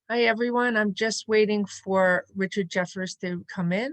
Hi, everyone. I'm just waiting for Richard Jeffers to come in.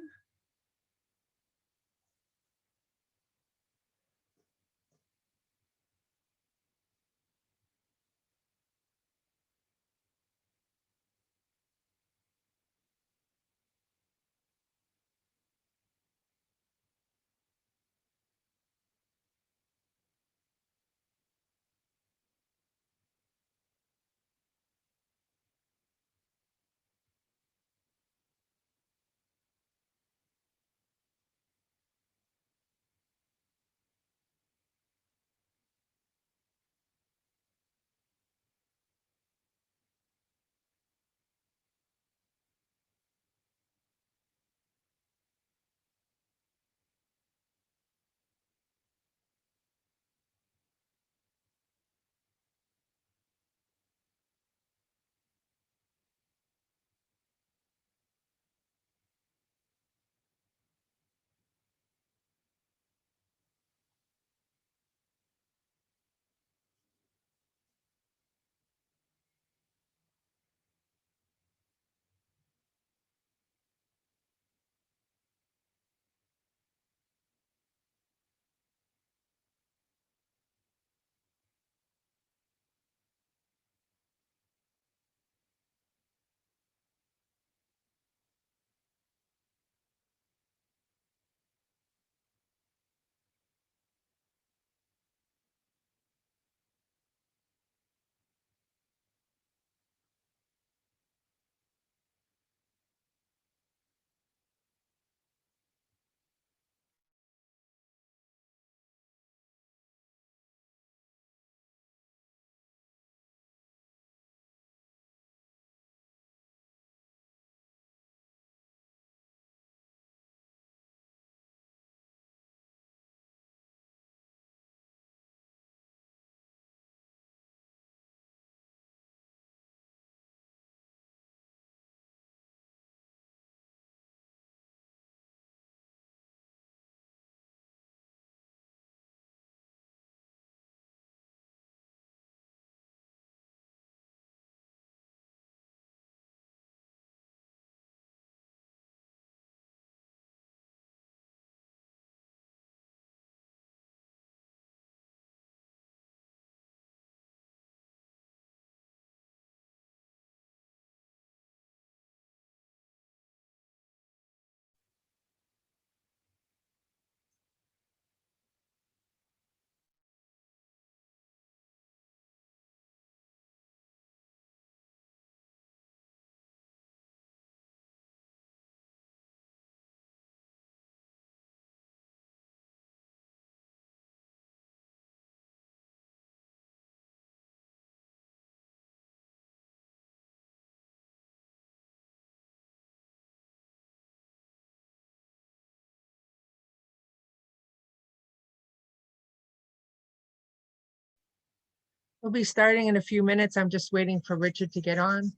We'll be starting in a few minutes. I'm just waiting for Richard to get on.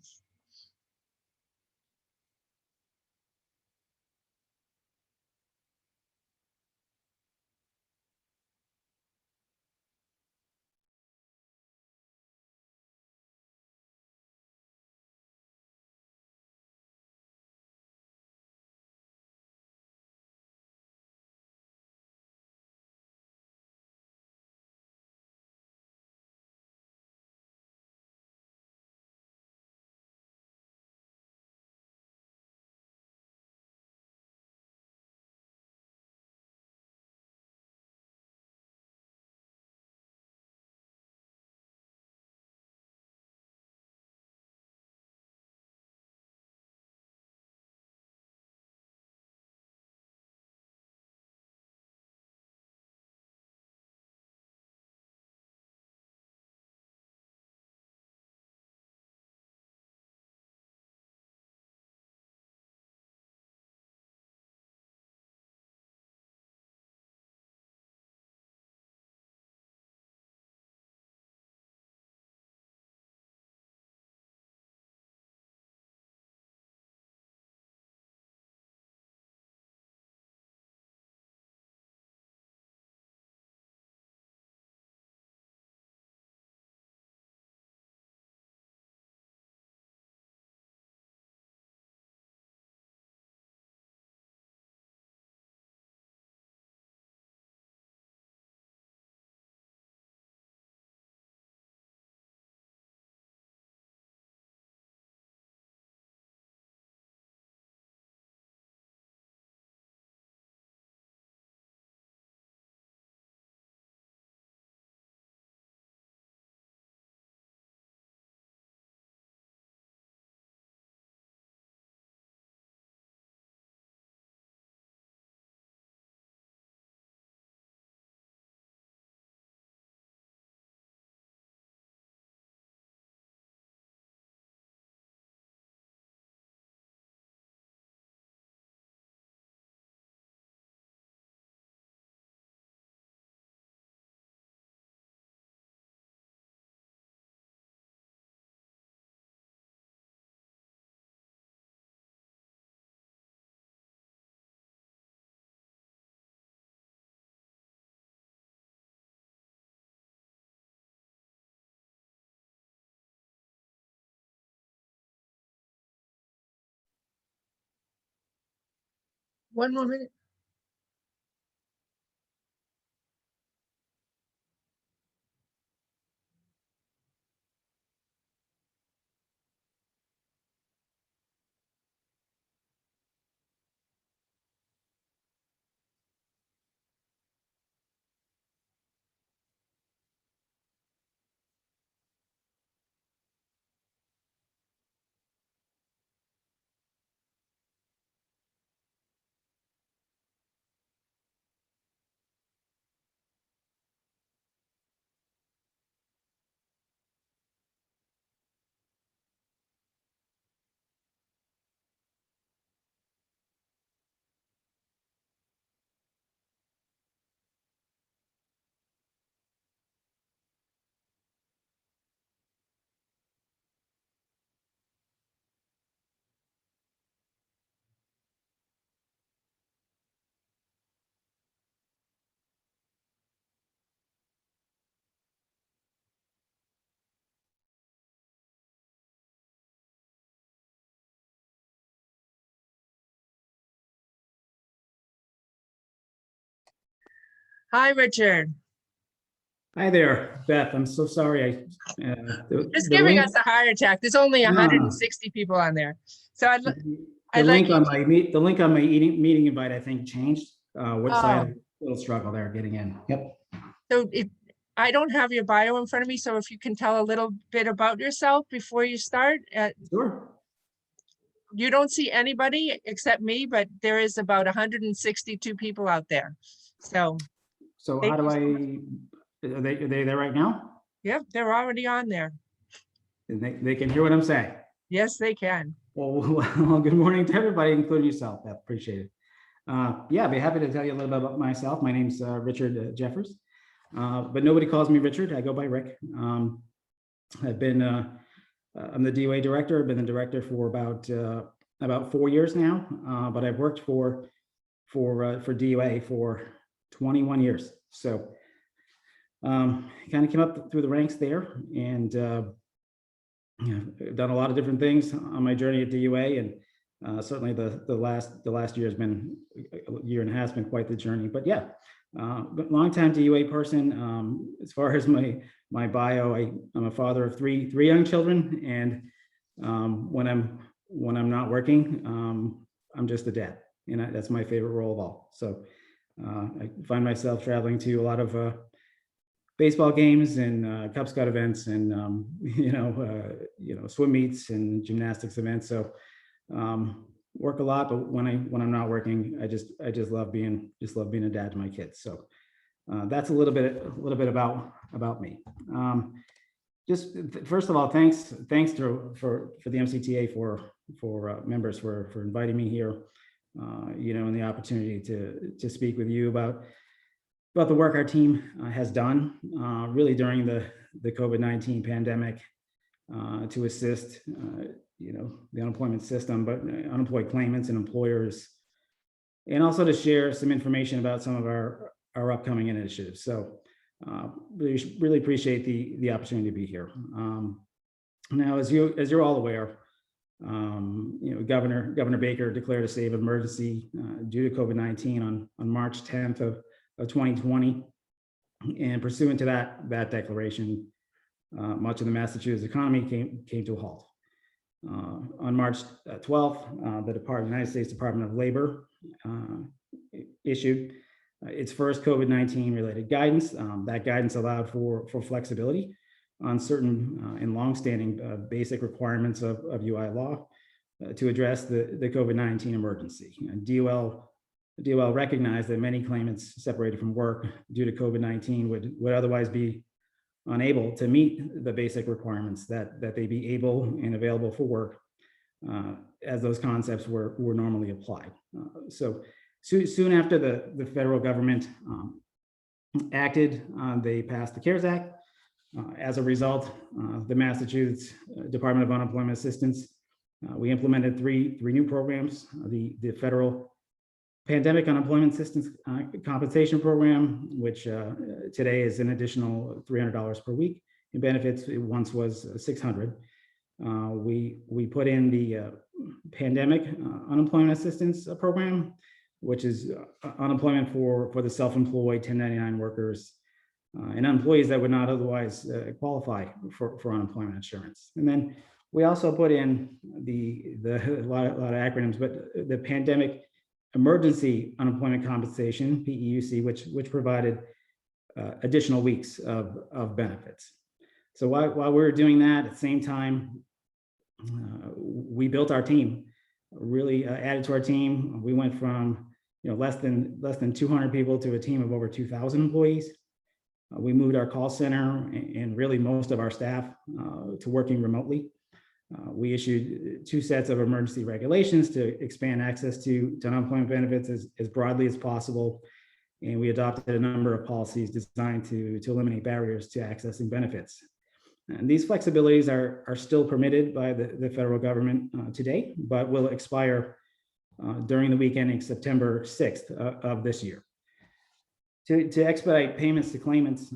One more minute. Hi, Richard. Hi there, Beth. I'm so sorry. Just The giving link, us a heart attack. There's only no, 160 people on there. So the I'd like link you on to, my the link on my meeting invite, I think, changed. Which side? oh, Little struggle there getting in. Yep. so I don't have your bio in front of me. So if you can tell a little bit about yourself before you start. Sure. You don't see anybody except me, but there is about 162 people out there. So So how thank do you I? so much. Are they there right now? Yep, they're already on there. And they can hear what I'm saying. Yes, they can. Well, good morning to everybody, including yourself, Beth. Appreciate it. Yeah, I'd be happy to tell you a little bit about myself. My name's Richard Jeffers, but nobody calls me Richard. I go by Rick. I've been I'm the DOA director. I've been the director for about 4 years now, but I've worked for DOA for 21 years. So kind of came up through the ranks there, and I've done a lot of different things on my journey at DOA, and certainly the last year has been a year and a half has been quite the journey. But yeah, longtime DOA person. As far as my bio, I'm a father of three young children, and when I'm not working, I'm just a dad, and that's my favorite role of all. So I find myself traveling to a lot of baseball games and Cub Scout events, and swim meets and gymnastics events. So work a lot, but when I'm not working, I just love being a dad to my kids. So that's a little bit about me. Just first of all, thanks for the MCTA for members for inviting me here, and the opportunity to speak with you about the work our team has done really during the COVID-19 pandemic to assist the unemployment system, but unemployed claimants and employers, and also to share some information about some of our upcoming initiatives. So really appreciate the opportunity to be here. Now, as you're all aware, Governor Baker declared a state of emergency due to COVID-19 on March 10th of 2020, and pursuant to that declaration, much of the Massachusetts economy came to a halt. On March 12th, the United States Department of Labor issued its first COVID-19 related guidance. That guidance allowed for flexibility on certain and longstanding basic requirements of UI law to address the COVID-19 emergency. And DOL recognized that many claimants separated from work due to COVID-19 would otherwise be unable to meet the basic requirements that they be able and available for work as those concepts were normally applied. So soon after the federal government acted, they passed the CARES Act. As a result, the Massachusetts Department of Unemployment Assistance, we implemented three new programs: the federal Pandemic Unemployment Assistance Compensation Program, which today is an additional $300 per week in benefits. It once was $600. We put in the Pandemic Unemployment Assistance Program, which is unemployment for the self-employed 1099 workers and employees that would not otherwise qualify for unemployment insurance. And then we also put in a lot of acronyms, but the Pandemic Emergency Unemployment Compensation, PEUC, which provided additional weeks of benefits. So while we were doing that, at the same time, we built our team, really added to our team. We went from less than 200 people to a team of over 2,000 employees. We moved our call center and really most of our staff to working remotely. We issued 2 sets of emergency regulations to expand access to unemployment benefits as broadly as possible. And we adopted a number of policies designed to eliminate barriers to accessing benefits. And these flexibilities are still permitted by the federal government today, but will expire during the week ending September 6th of this year. To expedite payments to claimants,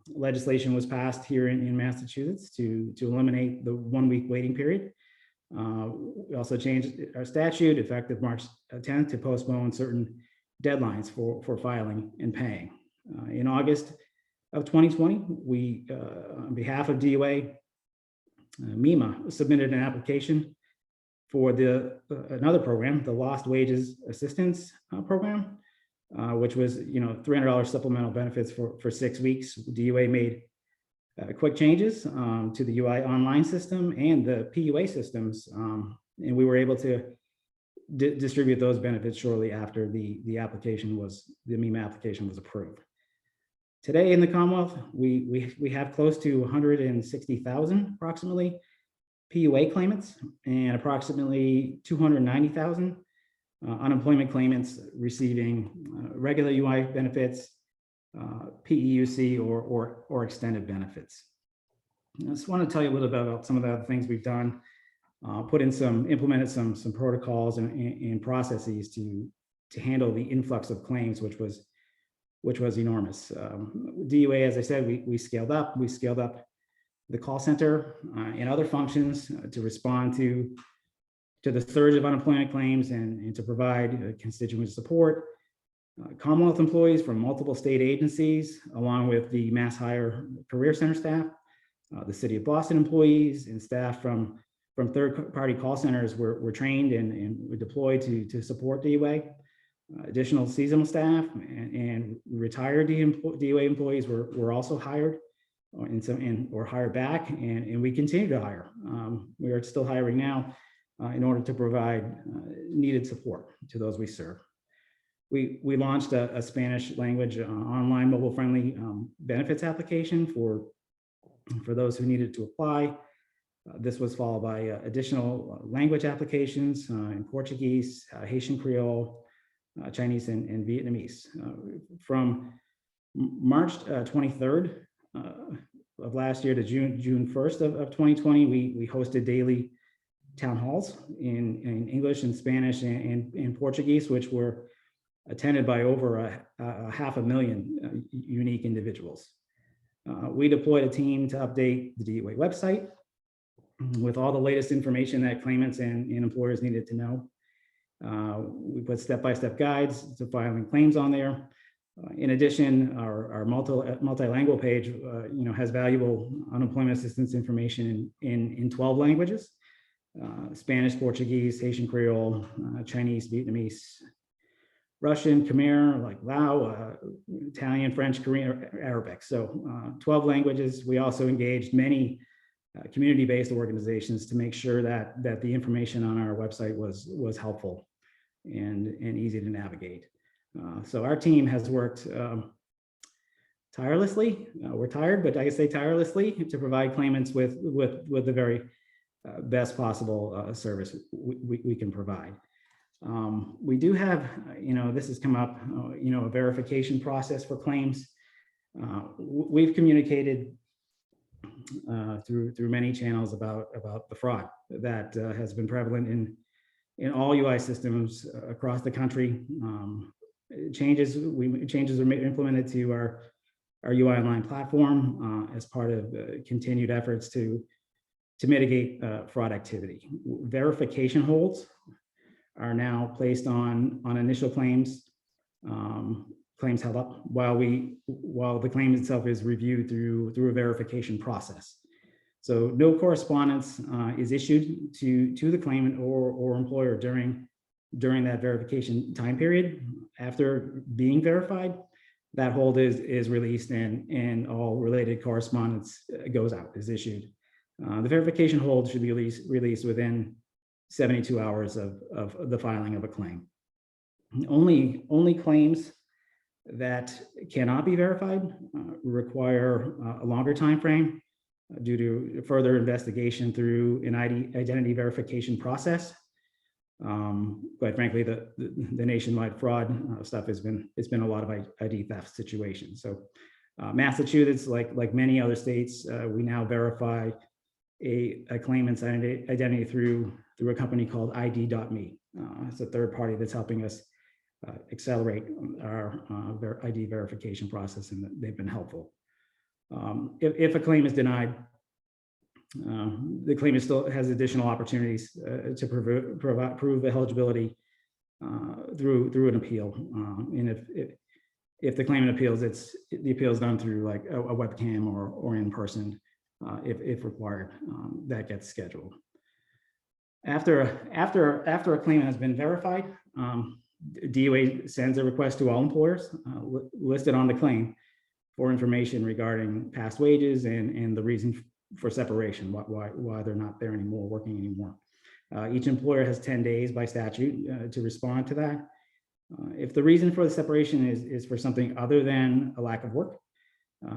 legislation was passed here in Massachusetts to eliminate the 1-week waiting period. We also changed our statute effective March 10th to postpone certain deadlines for filing and paying. In August of 2020, we, on behalf of DOA, MEMA submitted an application for another program, the Lost Wages Assistance Program, which was $300 supplemental benefits for 6 weeks. DOA made quick changes to the UI online system and the PUA systems, and we were able to distribute those benefits shortly after the MEMA application was approved. Today in the Commonwealth, we have close to 160,000 approximately PUA claimants and approximately 290,000 unemployment claimants receiving regular UI benefits, PEUC or extended benefits. I just want to tell you a little bit about some of the other things we've done. Implemented some protocols and processes to handle the influx of claims, which was enormous. DOA, as I said, we scaled up. We scaled up the call center and other functions to respond to the surge of unemployment claims and to provide constituent support. Commonwealth employees from multiple state agencies, along with the Mass Hire Career Center staff, the City of Boston employees and staff from third-party call centers were trained and were deployed to support DOA. Additional seasonal staff and retired DOA employees were also hired or hired back, and we continue to hire. We are still hiring now in order to provide needed support to those we serve. We launched a Spanish language online mobile-friendly benefits application for those who needed to apply. This was followed by additional language applications in Portuguese, Haitian Creole, Chinese, and Vietnamese. From March 23rd of last year to June 1st of 2020, we hosted daily town halls in English and Spanish and Portuguese, which were attended by over 500,000 unique individuals. We deployed a team to update the DOA website with all the latest information that claimants and employers needed to know. We put step-by-step guides to filing claims on there. In addition, our multilingual page has valuable unemployment assistance information in 12 languages: Spanish, Portuguese, Haitian Creole, Chinese, Vietnamese, Russian, Khmer, like Lao, Italian, French, Korean, Arabic. So 12 languages. We also engaged many community-based organizations to make sure that the information on our website was helpful and easy to navigate. So our team has worked tirelessly. We're tired, but I say tirelessly to provide claimants with the very best possible service we can provide. We do have, this has come up, a verification process for claims. We've communicated through many channels about the fraud that has been prevalent in all UI systems across the country. Changes were implemented to our UI online platform as part of continued efforts to mitigate fraud activity. Verification holds are now placed on initial claims, claims held up while the claim itself is reviewed through a verification process. So no correspondence is issued to the claimant or employer during that verification time period. After being verified, that hold is released and all related correspondence goes out, is issued. The verification hold should be released within 72 hours of the filing of a claim. Only claims that cannot be verified require a longer time frame due to further investigation through an identity verification process. Quite frankly, the nationwide fraud stuff it's been a lot of ID theft situations. So Massachusetts, like many other states, we now verify a claimant's identity through a company called ID.me. It's a third party that's helping us accelerate our ID verification process, and they've been helpful. If a claim is denied, the claimant still has additional opportunities to prove eligibility through an appeal. And if the claimant appeals, the appeal is done through like a webcam or in person, if required. That gets scheduled. After a claimant has been verified, DOA sends a request to all employers listed on the claim for information regarding past wages and the reason for separation, why they're not there anymore, working anymore. Each employer has 10 days by statute to respond to that. If the reason for the separation is for something other than a lack of work,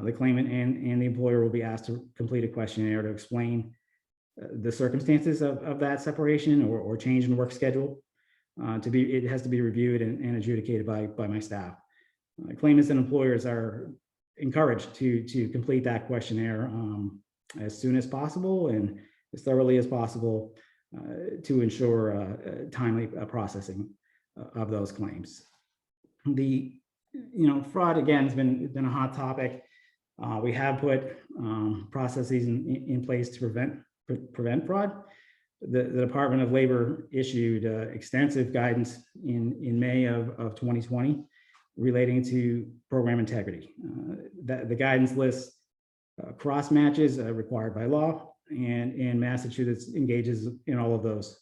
the claimant and the employer will be asked to complete a questionnaire to explain the circumstances of that separation or change in work schedule. It has to be reviewed and adjudicated by my staff. Claimants and employers are encouraged to complete that questionnaire as soon as possible and as thoroughly as possible to ensure timely processing of those claims. Fraud again has been a hot topic. We have put processes in place to prevent fraud. The Department of Labor issued extensive guidance in May of 2020 relating to program integrity. The guidance lists cross matches required by law, and Massachusetts engages in all of those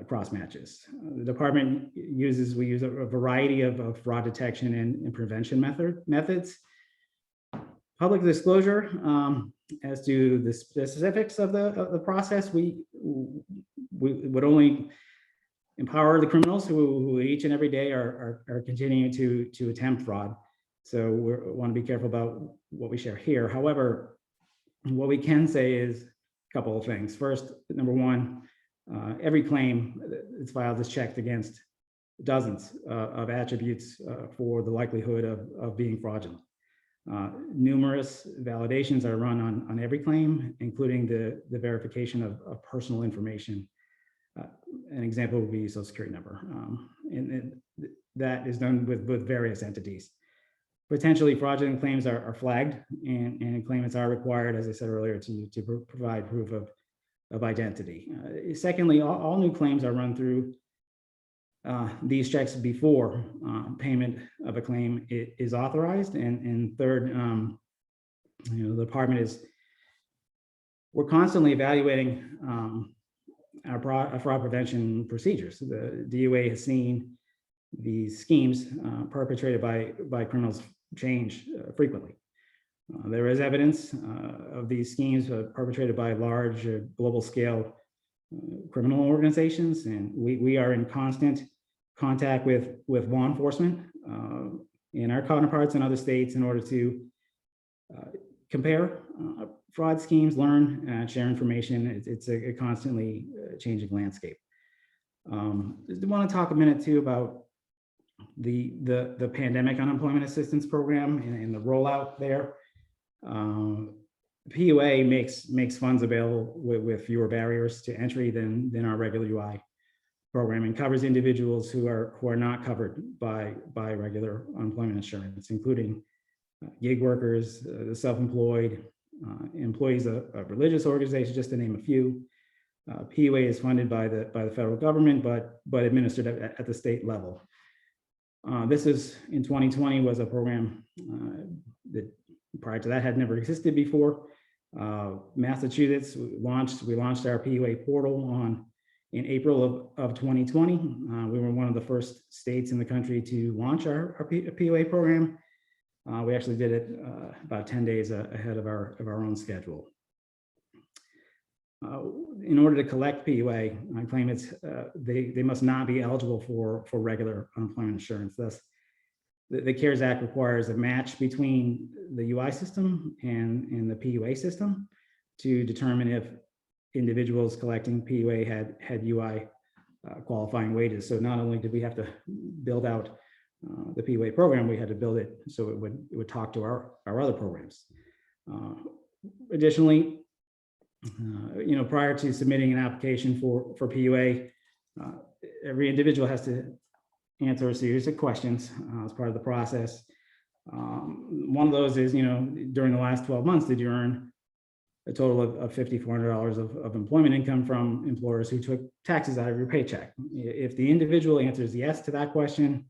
cross matches. The department we use a variety of fraud detection and prevention methods. Public disclosure as to the specifics of the process, we would only empower the criminals who each and every day are continuing to attempt fraud. So we want to be careful about what we share here. However, what we can say is a couple of things. First, number one, every claim that's filed is checked against dozens of attributes for the likelihood of being fraudulent. Numerous validations are run on every claim, including the verification of personal information. An example would be Social Security number. And that is done with various entities. Potentially fraudulent claims are flagged, and claimants are required, as I said earlier, to provide proof of identity. Secondly, all new claims are run through these checks before payment of a claim is authorized. And third, the department we're constantly evaluating our fraud prevention procedures. The DOA has seen these schemes perpetrated by criminals change frequently. There is evidence of these schemes perpetrated by large global scale criminal organizations, and we are in constant contact with law enforcement and our counterparts in other states in order to compare fraud schemes, learn, and share information. It's a constantly changing landscape. I want to talk a minute too about the pandemic unemployment assistance program and the rollout there. PUA makes funds available with fewer barriers to entry than our regular UI program, and covers individuals who are not covered by regular unemployment insurance, including gig workers, the self-employed, employees of religious organizations, just to name a few, PUA is funded by the federal government, but administered at the state level. This is in 2020 was a program that prior to that had never existed before. Massachusetts we launched our PUA portal in April of 2020. We were one of the first states in the country to launch our PUA program. We actually did it about 10 days ahead of our own schedule. In order to collect PUA claimants, they must not be eligible for regular unemployment insurance. Thus, the CARES Act requires a match between the UI system and the PUA system to determine if individuals collecting PUA had UI qualifying wages. So not only did we have to build out the PUA program, we had to build it so it would talk to our other programs. Additionally, prior to submitting an application for PUA, every individual has to answer a series of questions as part of the process. One of those is, during the last 12 months, did you earn a total of $5,400 of employment income from employers who took taxes out of your paycheck? If the individual answers yes to that question,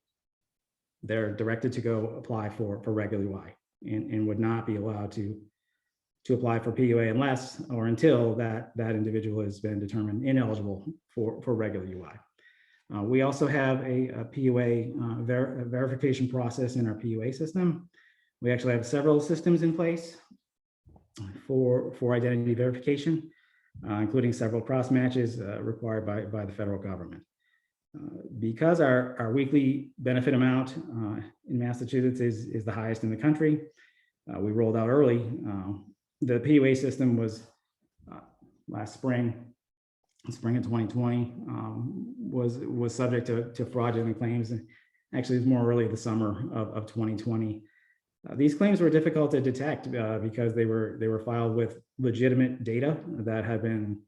they're directed to go apply for regular UI and would not be allowed to apply for PUA unless or until that individual has been determined ineligible for regular UI. We also have a PUA verification process in our PUA system. We actually have several systems in place for identity verification, including several cross matches required by the federal government. Because our weekly benefit amount in Massachusetts is the highest in the country, we rolled out early. The PUA system was last spring of 2020, was subject to fraudulent claims. Actually, it was more early the summer of 2020. These claims were difficult to detect because they were filed with legitimate data that had been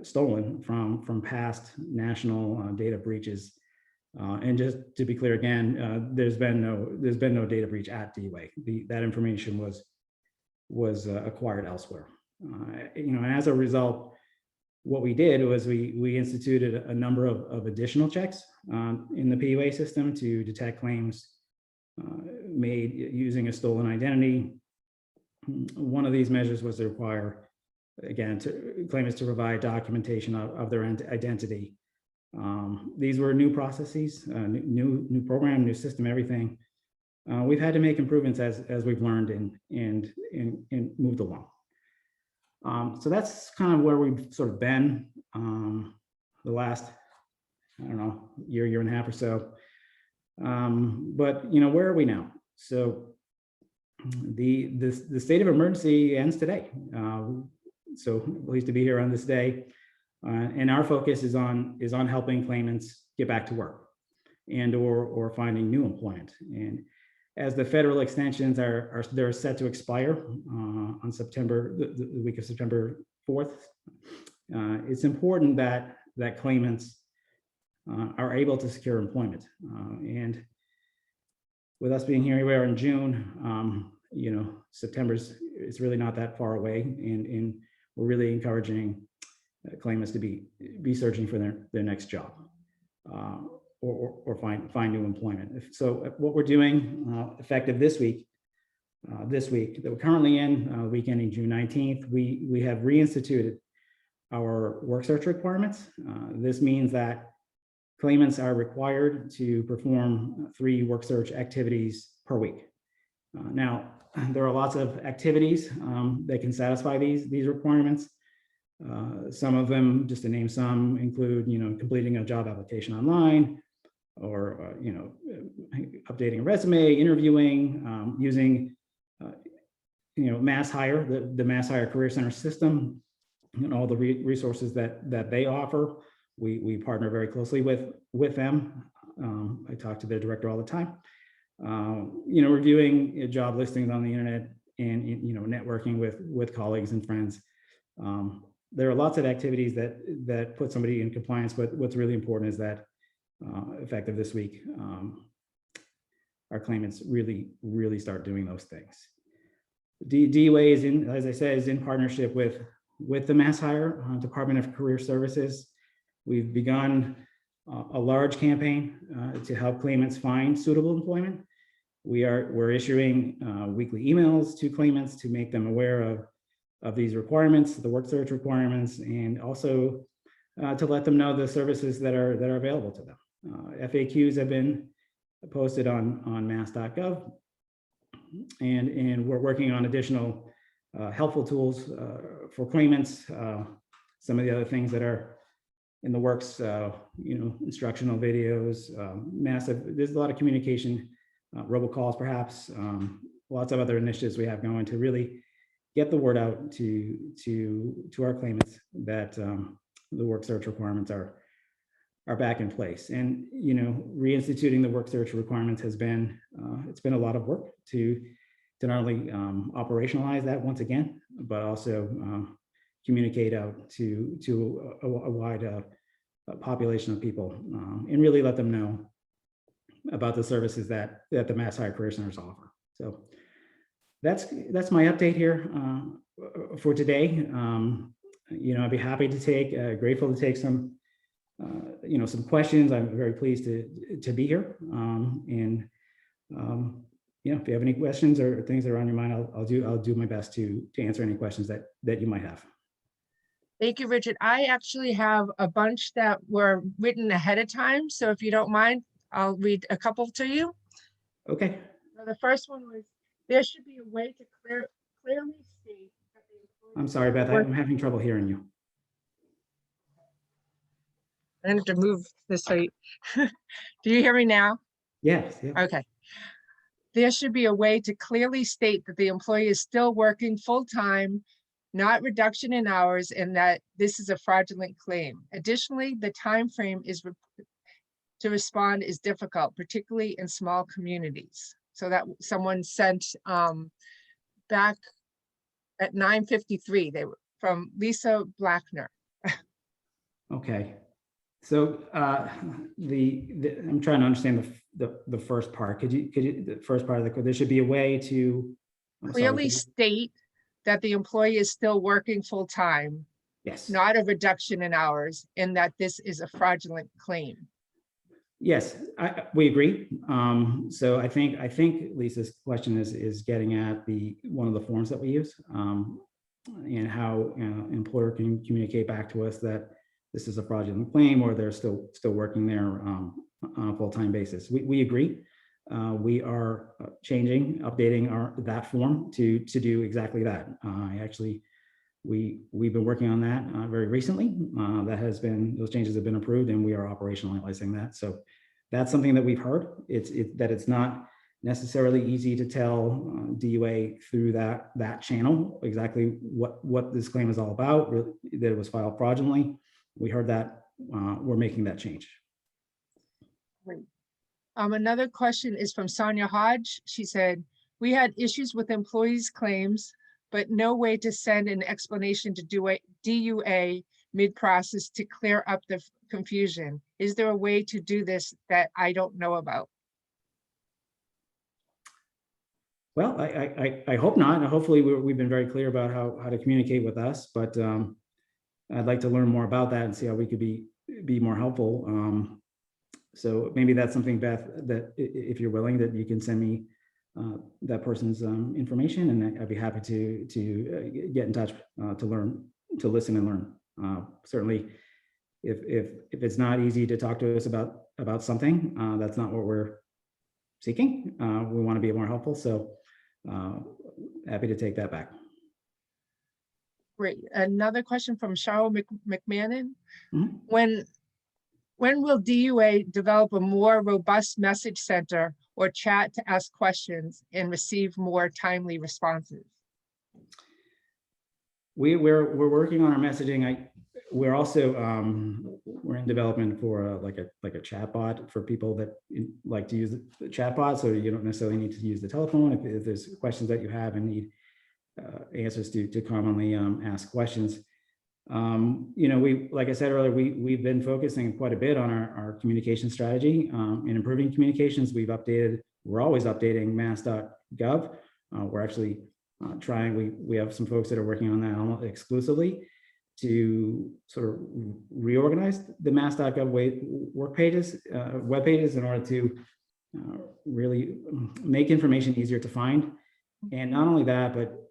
stolen from past national data breaches. And just to be clear again, there's been no data breach at DUA. That information was acquired elsewhere. And as a result, what we did was we instituted a number of additional checks in the PUA system to detect claims made using a stolen identity. One of these measures was to require, again, claimants to provide documentation of their identity. These were new processes, new program, new system, everything. We've had to make improvements as we've learned and moved along. So that's kind of where we've sort of been the last, I don't know, year and a half or so. But where are we now? So the state of emergency ends today. So pleased to be here on this day. And our focus is on helping claimants get back to work and or finding new employment. And as the federal extensions they're set to expire on the week of September 4th, it's important that claimants are able to secure employment. And with us being here, we are in June. September's it's really not that far away, and we're really encouraging claimants to be searching for their next job or find new employment. So what we're doing effective this week that we're currently in, week ending June 19th, we have reinstituted our work search requirements. This means that claimants are required to perform 3 work search activities per week. Now, there are lots of activities that can satisfy these requirements. Some of them, just to name some, include completing a job application online, or updating a resume, interviewing, using Mass Hire, the Mass Hire Career Center system, and all the resources that they offer. We partner very closely with them. I talk to their director all the time. Reviewing job listings on the internet and networking with colleagues and friends. There are lots of activities that put somebody in compliance, but what's really important is that effective this week, our claimants really start doing those things. DUA is as I said, is in partnership with with the Mass Hire Department of Career Services. We've begun a large campaign to help claimants find suitable employment. We're issuing weekly emails to claimants to make them aware of these requirements, the work search requirements, and also to let them know the services that are available to them. FAQs have been posted on mass.gov, and we're working on additional helpful tools for claimants. Some of the other things that are in the works, instructional videos, there's a lot of communication, robocalls perhaps, lots of other initiatives we have going to really get the word out to our claimants that the work search requirements are back in place. And reinstituting the work search requirements has been it's been a lot of work to not only operationalize that once again, but also communicate out to a wide population of people, and really let them know about the services that the Mass Hire Career Centers offer. So that's my update here for today. I'd be happy to take, grateful to take some questions. I'm very pleased to be here. If you have any questions or things that are on your mind, I'll do my best to answer any questions that you might have. Thank you, Richard. I actually have a bunch that were written ahead of time. So if you don't mind, I'll read a couple to you. Okay. So the first one was, there should be a way to clearly state that the employee— I'm sorry, Beth, I'm having trouble hearing you. I have to move this way. Do you hear me now? Yes. Yeah. Okay. There should be a way to clearly state that the employee is still working full-time, not reduction in hours, and that this is a fraudulent claim. Additionally, the time frame to respond is difficult, particularly in small communities. So that someone sent back at 9:53. They were from Lisa Blackner. Okay. So I'm trying to understand the first part. Could you the first part of there should be a way to clearly state that the employee is still working full-time, yes, not a reduction in hours, and that this is a fraudulent claim. Yes, we agree. So I think Lisa's question is getting at one of the forms that we use, and how employer can communicate back to us that this is a fraudulent claim, or they're still working there on a full-time basis. We agree. We are updating that form to do exactly that. We've been working on that very recently. Those changes have been approved, and we are operationalizing that. So that's something that we've heard. It's not necessarily easy to tell DUA through that channel exactly what this claim is all about, that it was filed fraudulently. We heard that. We're making that change. Great. Another question is from Sonia Hodge. She said, we had issues with employees' claims, but no way to send an explanation to DUA mid-process to clear up the confusion. Is there a way to do this that I don't know about? Well, I hope not. Hopefully we've been very clear about how to communicate with us, but I'd like to learn more about that and see how we could be more helpful. So maybe that's something, Beth, that if you're willing, that you can send me that person's information, and I'd be happy to get in touch to listen and learn. Certainly, if it's not easy to talk to us about something, that's not what we're seeking. We want to be more helpful, so happy to take that back. Great. Another question from Cheryl McMahon. Mm-hmm. When will DUA develop a more robust message center or chat to ask questions and receive more timely responses? We're working on our messaging. We're also we're in development for like a chat bot for people that like to use the chat bot. So you don't necessarily need to use the telephone if there's questions that you have and need answers to commonly asked questions. Like I said earlier, we've been focusing quite a bit on our communication strategy and improving communications. We're always updating mass.gov. We're actually trying. We have some folks that are working on that almost exclusively to sort of reorganize the mass.gov work pages, web pages, in order to really make information easier to find. And not only that, but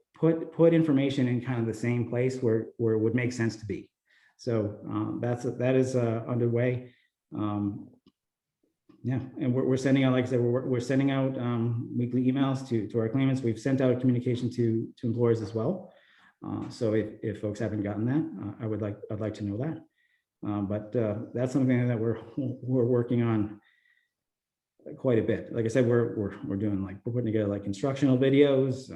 put information in kind of the same place where it would make sense to be. So that is underway. Yeah, and we're sending out, like I said, we're sending out weekly emails to our claimants. We've sent out communication to employers as well. So if folks haven't gotten that, I'd like to know that. But that's something that we're working on quite a bit. Like I said, we're doing, like, we're putting together like instructional videos,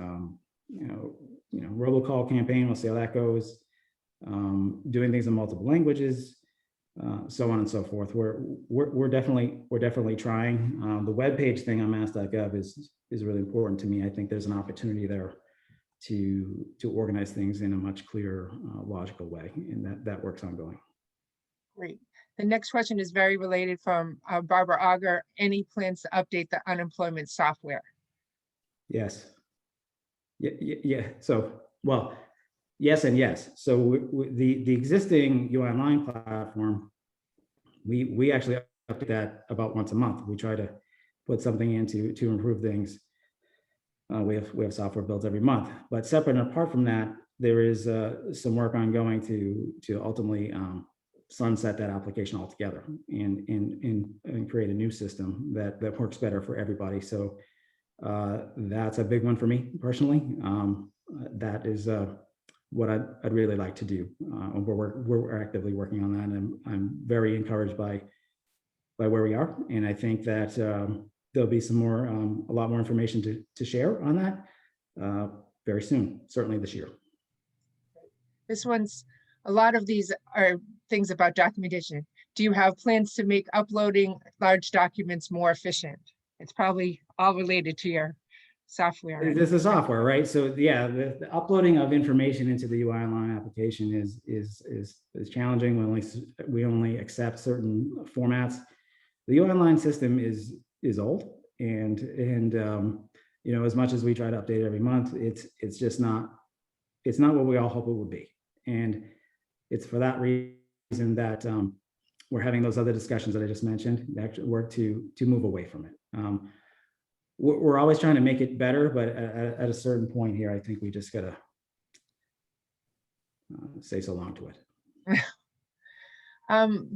robocall campaign. We'll see how that goes. Doing things in multiple languages, so on and so forth. We're definitely trying. The webpage thing on mass.gov is really important to me. I think there's an opportunity there to organize things in a much clearer, logical way, and that work's ongoing. Great. The next question is very related from Barbara Auger. Any plans to update the unemployment software? Yes. Yeah. So, well, yes and yes. So the existing UI Online platform, we actually update that about once a month. We try to put something in to improve things. We have software builds every month, but separate and apart from that, there is some work ongoing to ultimately sunset that application altogether and create a new system that works better for everybody. So that's a big one for me personally. That is what I'd really like to do. We're actively working on that, and I'm very encouraged by where we are. And I think that there'll be a lot more information to share on that very soon, certainly this year. A lot of these are things about documentation. Do you have plans to make uploading large documents more efficient? It's probably all related to your software. This is software, right? So yeah, the uploading of information into the UI Online application is challenging. We only accept certain formats. The UI Online system is old, and as much as we try to update it every month, it's just not what we all hope it would be. And it's for that reason that we're having those other discussions that I just mentioned, actually work to move away from it. We're always trying to make it better, but at a certain point here, I think we just gotta say so long to it.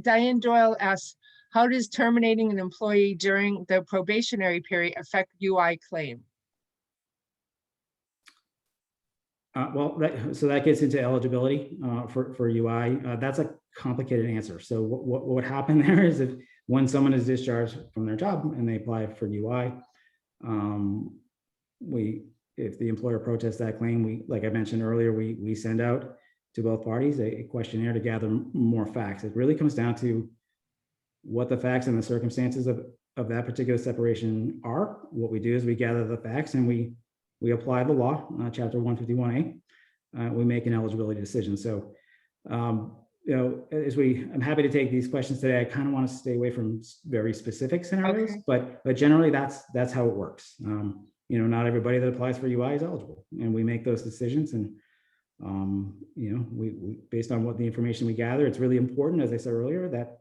Diane Doyle asks, how does terminating an employee during the probationary period affect UI claim? So that gets into eligibility for UI. That's a complicated answer. So what would happen there is when someone is discharged from their job and they apply for UI, if the employer protests that claim, like I mentioned earlier, we send out to both parties a questionnaire to gather more facts. It really comes down to what the facts and the circumstances of that particular separation are. What we do is we gather the facts and we apply the law, chapter 151A. We make an eligibility decision. So, I'm happy to take these questions today. I kind of want to stay away from very specific scenarios, okay. But generally that's how it works. Not everybody that applies for UI is eligible, and we make those decisions. And we based on what the information we gather, it's really important, as I said earlier, that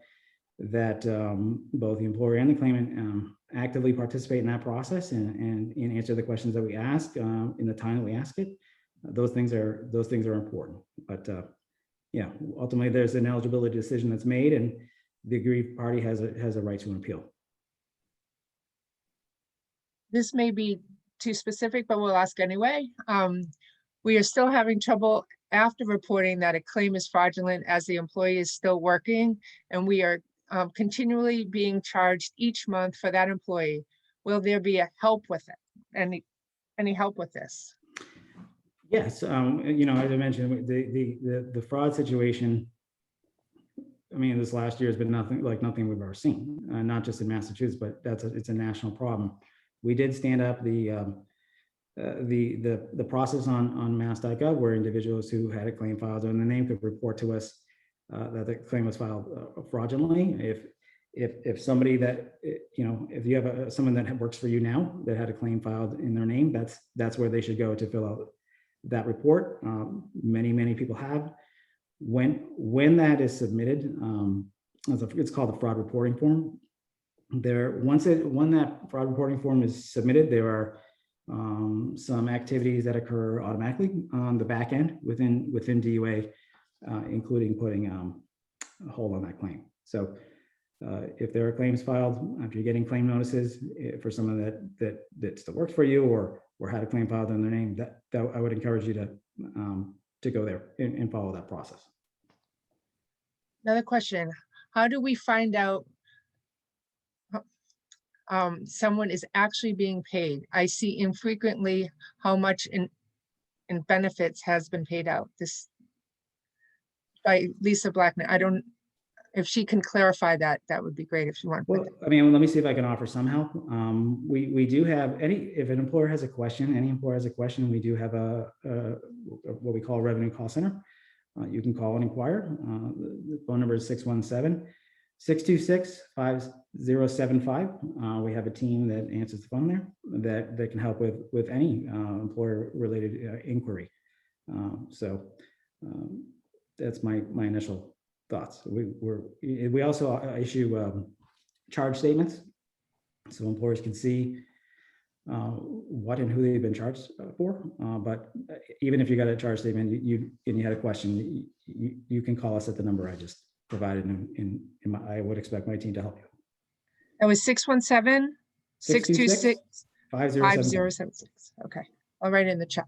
both the employer and the claimant actively participate in that process and answer the questions that we ask in the time that we ask it. Those things are important. But ultimately there's an eligibility decision that's made, and the aggrieved party has a right to an appeal. This may be too specific, but we'll ask anyway. We are still having trouble after reporting that a claim is fraudulent as the employee is still working, and we are continually being charged each month for that employee. Will there be a help with it? Any help with this? Yes, as I mentioned, the fraud situation, this last year has been nothing we've ever seen, not just in Massachusetts, but it's a national problem. We did stand up the process on mass.gov, where individuals who had a claim filed under their name could report to us that the claim was filed fraudulently. If somebody that if you have someone that works for you now that had a claim filed in their name, that's where they should go to fill out that report. Many people have. When that is submitted, it's called the fraud reporting form. When that fraud reporting form is submitted, there are some activities that occur automatically on the back end within DUA, including putting a hold on that claim. So if there are claims filed after you're getting claim notices for someone that still works for you or had a claim filed in their name, that I would encourage you to go there and follow that process. Another question, how do we find out someone is actually being paid? I see infrequently how much in benefits has been paid out. This by Lisa Blackman. I don't, if she can clarify that, that would be great if you want. Well, I mean, let me see if I can offer some help. We do have if an employer has a question, any employer has a question, we do have a what we call a revenue call center. You can call and inquire. The phone number is 617-626-5075. We have a team that answers the phone there that can help with any employer related inquiry. So that's my initial thoughts. We also issue charge statements, so employers can see what and who they've been charged for. But even if you got a charge statement, and you had a question, you can call us at the number I just provided, and I would expect my team to help you. That was 617-626-5076. 5076. Okay, I'll write it in the chat.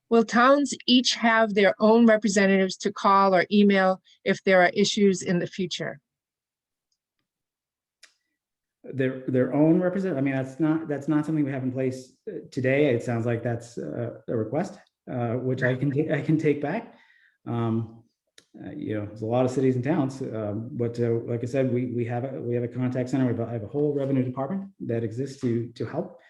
Will towns each have their own representatives to call or email if there are issues in the future? Their own representative. I mean, that's not something we have in place today. It sounds like that's a request, which I can take back. There's a lot of cities and towns, but like I said, we have a contact center. I have a whole revenue department that exists to help.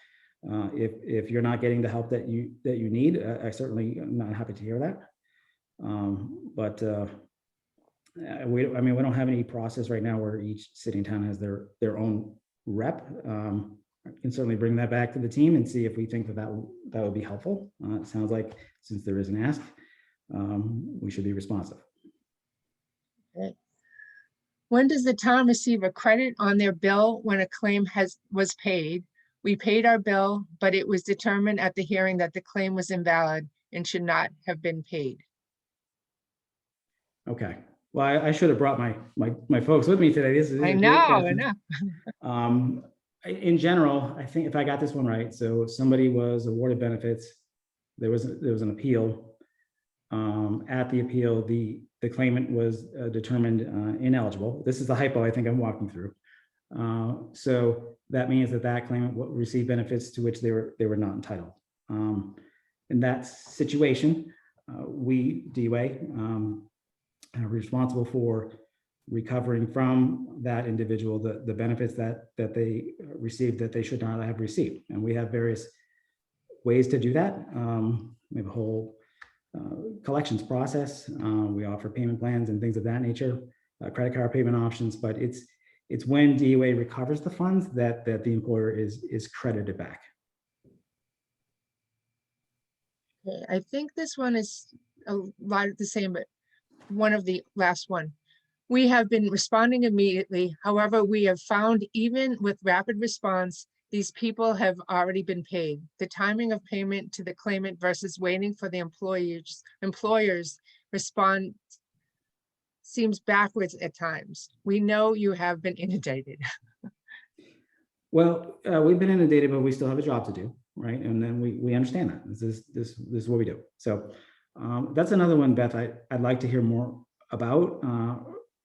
If you're not getting the help that you need, I certainly am not happy to hear that. We don't have any process right now where each city and town has their own rep. I can certainly bring that back to the team and see if we think that would be helpful. It sounds like since there is an ask, we should be responsive. Okay. When does the town receive a credit on their bill when a claim was paid? We paid our bill, but it was determined at the hearing that the claim was invalid and should not have been paid. Okay. Well, I should have brought my folks with me today. This is I know. In general, I think if I got this one right, so somebody was awarded benefits, there was an appeal. At the appeal, the claimant was determined ineligible. This is the hypo I think I'm walking through. So that means that claimant will receive benefits to which they were not entitled. In that situation, we, DUA, are responsible for recovering from that individual the benefits that they received that they should not have received. And we have various ways to do that. We have a whole collections process. We offer payment plans and things of that nature, credit card payment options, but it's when DUA recovers the funds that the employer is credited back. Okay, I think this one is a lot of the same, but one of the last one. We have been responding immediately. However, we have found even with rapid response, these people have already been paid. The timing of payment to the claimant versus waiting for the employers respond seems backwards at times. We know you have been inundated. Well, we've been inundated, but we still have a job to do, right? And then we understand that this is what we do. So that's another one, Beth, I'd like to hear more about,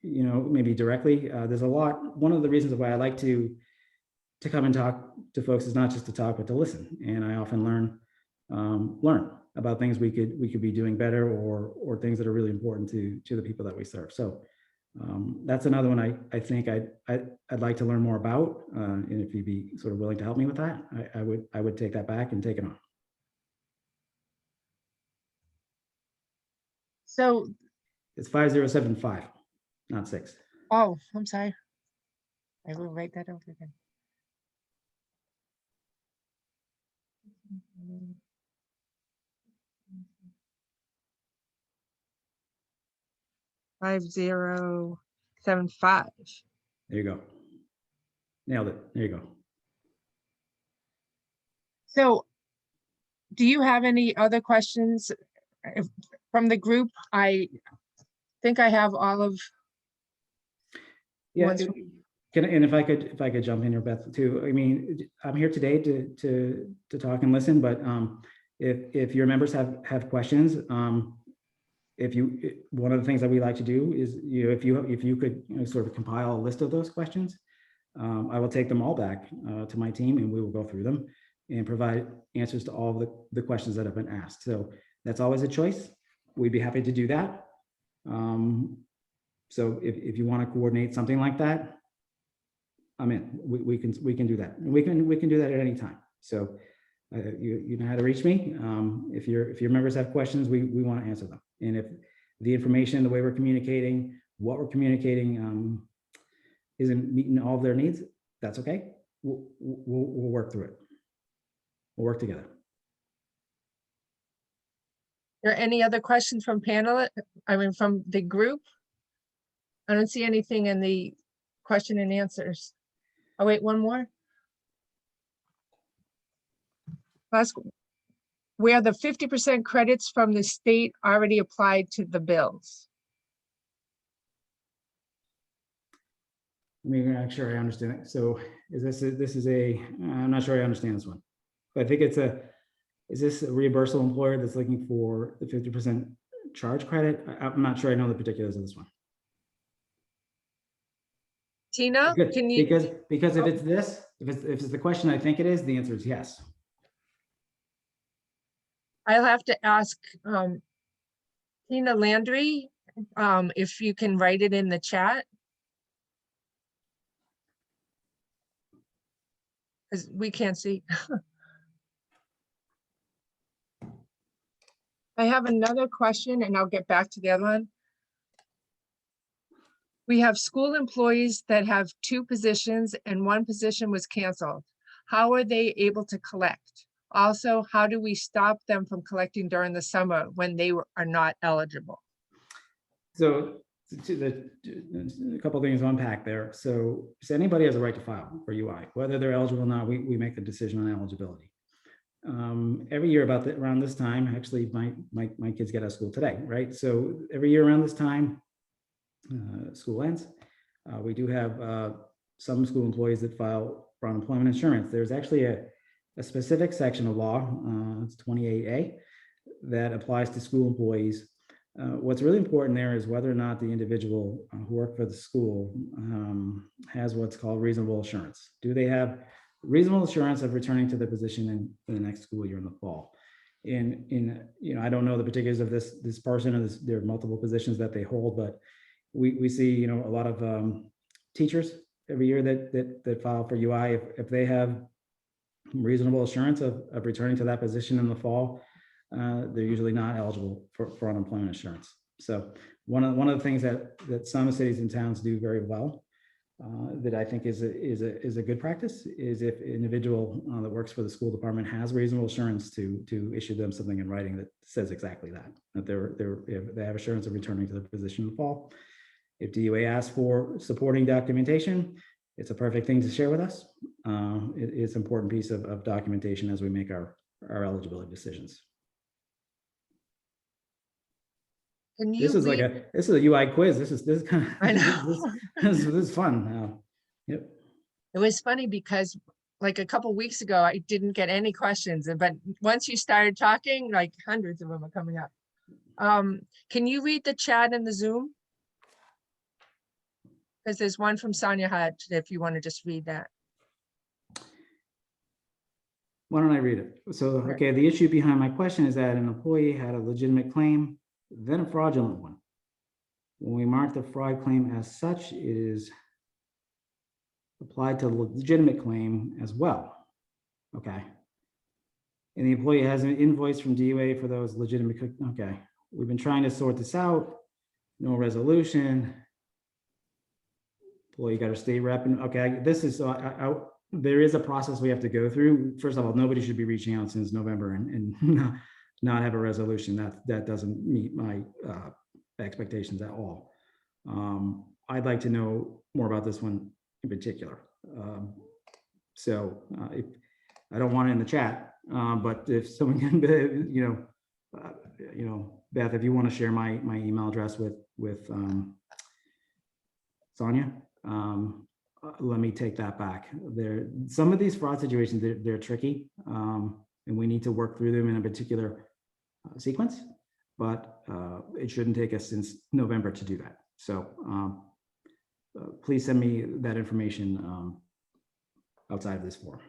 maybe directly. There's a lot. One of the reasons why I like to come and talk to folks is not just to talk, but to listen. And I often learn about things we could be doing better or things that are really important to the people that we serve. So that's another one I think I'd like to learn more about. And if you'd be sort of willing to help me with that, I would take that back and take it on. So it's 5075, not 6. Oh, I'm sorry. I will write that over again. 5075. There you go. Nailed it. There you go. So do you have any other questions from the group? I think I have all of, Yeah, Once- and if I could jump in here, Beth, too. I mean, I'm here today to talk and listen, but if your members have questions, one of the things that we like to do is, if you could sort of compile a list of those questions, I will take them all back to my team, and we will go through them and provide answers to all of the questions that have been asked. So that's always a choice. We'd be happy to do that. So if you want to coordinate something like that, I'm in. We can do that. And we can do that at any time. So you know how to reach me. If your members have questions, we want to answer them. And if the information, the way we're communicating, what we're communicating isn't meeting all of their needs, that's okay. We'll work through it. We'll work together. are there any other questions from from the group? I don't see anything in the question and answers. Oh, wait, one more. Last, where the 50% credits from the state already applied to the bills. Let me make sure I understand it. So I'm not sure I understand this one. But I think is this a reimbursable employer that's looking for the 50% charge credit? I'm not sure I know the particulars of this one. Tina, can you? Because if it's this, if it's the question I think it is, the answer is yes. I'll have to ask Tina Landry if you can write it in the chat. Because we can't see. I have another question and I'll get back to the other one. We have school employees that have 2 positions and 1 position was canceled. How are they able to collect? Also, how do we stop them from collecting during the summer when they are not eligible? So a couple of things to unpack there. So anybody has a right to file for UI, whether they're eligible or not. We make the decision on eligibility. Every year around this time, actually, my kids get out of school today, right? So every year around this time, school ends. We do have some school employees that file for unemployment insurance. There's actually a specific section of law, it's 28A, that applies to school employees. What's really important there is whether or not the individual who work for the school has what's called reasonable assurance. Do they have reasonable assurance of returning to the position in the next school year in the fall? I don't know the particulars of this person, or there are multiple positions that they hold, but we see a lot of teachers every year that file for UI. If they have reasonable assurance of returning to that position in the fall, they're usually not eligible for unemployment insurance. So one of the things that some cities and towns do very well, that I think is a good practice, is if an individual that works for the school department has reasonable assurance to issue them something in writing that says exactly that they have assurance of returning to the position in the fall. If DUA asks for supporting documentation, it's a perfect thing to share with us. It's an important piece of documentation as we make our eligibility decisions. This is a UI quiz. This is kind of, I know. this is fun. Yep. It was funny because like a couple weeks ago, I didn't get any questions, but once you started talking, like hundreds of them are coming up. Can you read the chat in the Zoom? Because there's one from Sonia Hodge, if you want to just read that. Why don't I read it? So, okay, the issue behind my question is that an employee had a legitimate claim, then a fraudulent one. When we mark the fraud claim as such, it is applied to the legitimate claim as well. Okay. And the employee has an invoice from DUA for those legitimate. Okay. We've been trying to sort this out. No resolution. Employee got a state rep. And okay, this is, there is a process we have to go through. First of all, nobody should be reaching out since November and not have a resolution. That doesn't meet my expectations at all. I'd like to know more about this one in particular. If I don't want it in the chat, but if someone can, Beth, if you want to share my email address with Sonia, let me take that back. Some of these fraud situations, they're tricky, and we need to work through them in a particular sequence, but it shouldn't take us since November to do that. So please send me that information outside of this forum.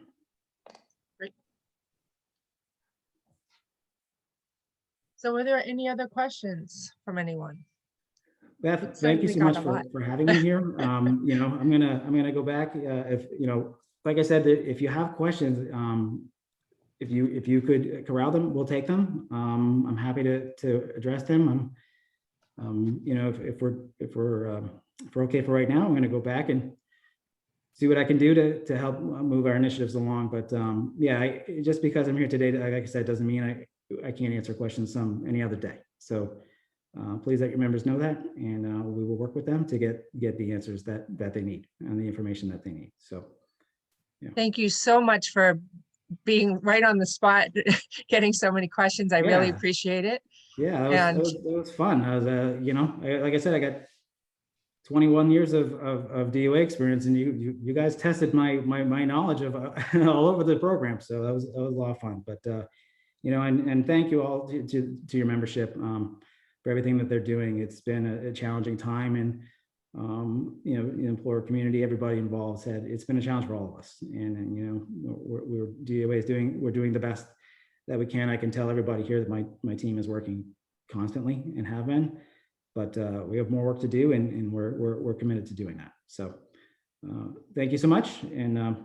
So were there any other questions from anyone? Beth, thank you so much for having me here. I'm gonna go back. If like I said, if you have questions, if you could corral them, we'll take them. I'm happy to address them. If we're okay for right now, I'm gonna go back and see what I can do to help move our initiatives along. But yeah, just because I'm here today, like I said, doesn't mean I can't answer questions any other day. So please let your members know that, and we will work with them to get the answers that they need and the information that they need. So yeah. Thank you so much for being right on the spot, getting so many questions. I really appreciate it. Yeah, that was fun. I was, like I said, I got 21 years of DOA experience, and you guys tested my knowledge of all over the program. So that was a lot of fun. But and thank you all to your membership for everything that they're doing. It's been a challenging time, and the employer community, everybody involved it's been a challenge for all of us. And we're DOA is doing the best that we can. I can tell everybody here that my team is working constantly and have been. But we have more work to do, and we're committed to doing that. So thank you so much. And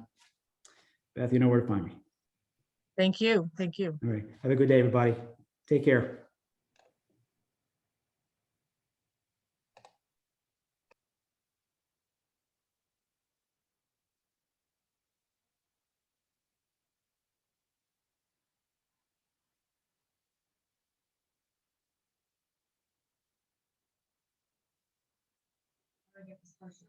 Beth, you know where to find me. Thank you. Thank you. All right. Have a good day, everybody. Take care. I get this question.